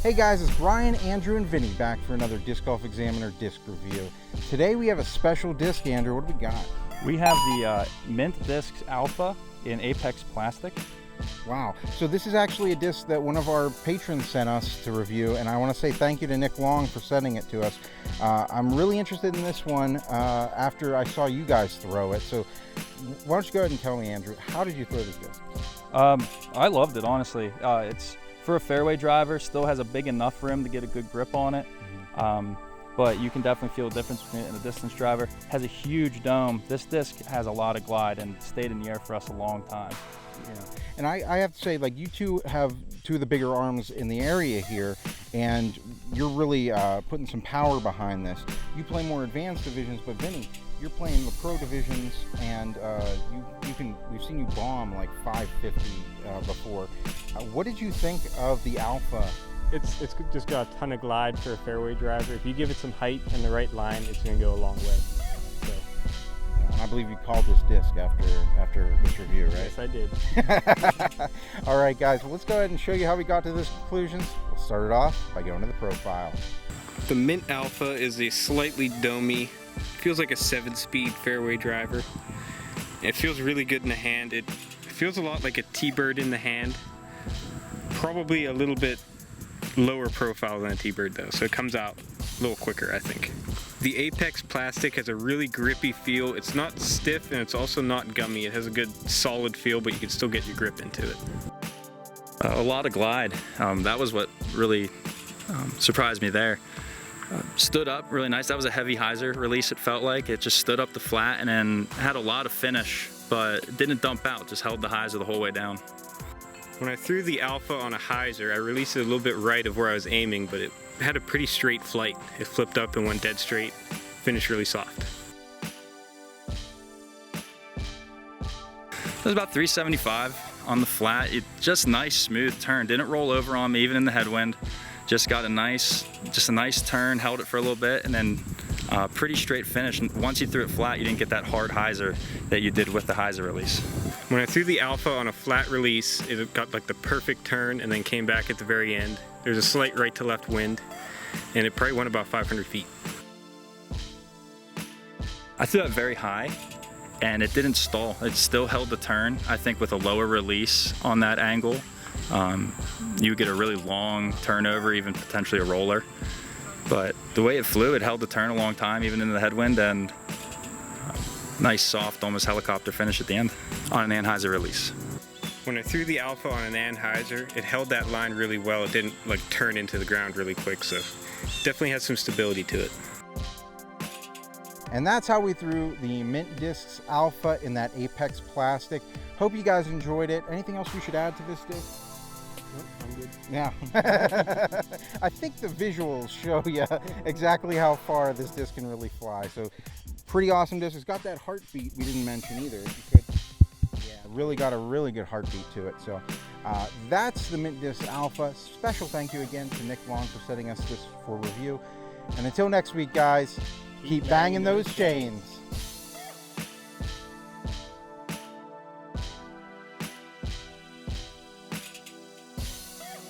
Hey guys, it's Brian, Andrew, and Vinny back for another Disc Golf Examiner disc review. Today we have a special disc, Andrew. What do we got? We have the Mint Discs Alpha in Apex plastic. Wow. So this is actually a disc that one of our patrons sent us to review, and I want to say thank you to Nick Long for sending it to us. I'm really interested in this one after I saw you guys throw it. So why don't you go ahead and tell me, Andrew, how did you throw this disc? I loved it, honestly. It's for a fairway driver, still has a big enough rim to get a good grip on it. But you can definitely feel a difference between it and a distance driver. Has a huge dome. This disc has a lot of glide and stayed in the air for us a long time. Yeah. And I have to say, like, you two have two of the bigger arms in the area here, and you're really putting some power behind this. You play more advanced divisions, but Vinny, you're playing the pro divisions, and we've seen you bomb like 550 before. What did you think of the Alpha? It's just got a ton of glide for a fairway driver. If you give it some height and the right line, it's going to go a long way. So. I believe you called this disc after this review, right? Yes, I did. All right, guys, well, let's go ahead and show you how we got to this conclusions. We'll start it off by going to the profile. The Mint Alpha is a slightly domey, feels like a 7-speed fairway driver. It feels really good in the hand. It feels a lot like a T-Bird in the hand. Probably a little bit lower profile than a T-Bird though, so it comes out a little quicker, I think. The Apex plastic has a really grippy feel. It's not stiff and it's also not gummy. It has a good solid feel, but you can still get your grip into it. A lot of glide. That was what really surprised me there. Stood up really nice. That was a heavy hyzer release, it felt like. It just stood up the flat and then had a lot of finish, but it didn't dump out, just held the hyzer the whole way down. When I threw the Alpha on a hyzer, I released it a little bit right of where I was aiming, but it had a pretty straight flight. It flipped up and went dead straight, finished really soft. It was about 375 on the flat. It just nice smooth turn. Didn't roll over on me even in the headwind. Just got a nice turn, held it for a little bit, and then pretty straight finish. And once you threw it flat, you didn't get that hard hyzer that you did with the hyzer release. When I threw the Alpha on a flat release, it got like the perfect turn and then came back at the very end. There's a slight right to left wind, and it probably went about 500 feet. I threw that very high, and it didn't stall. It still held the turn. I think with a lower release on that angle, you would get a really long turnover, even potentially a roller. But the way it flew, it held the turn a long time, even in the headwind, and nice, soft, almost helicopter finish at the end on an Anhyzer release. When I threw the Alpha on an Anhyzer, it held that line really well. It didn't like turn into the ground really quick, so definitely has some stability to it. And that's how we threw the Mint Discs Alpha in that Apex plastic. Hope you guys enjoyed it. Anything else we should add to this disc? Nope, I'm good. Yeah. I think the visuals show you exactly how far this disc can really fly. So pretty awesome disc. It's got that heartbeat we didn't mention either. Yeah, really got a really good heartbeat to it. So that's the Mint Disc Alpha. Special thank you again to Nick Long for sending us this for review. And until next week, guys, keep banging those chains.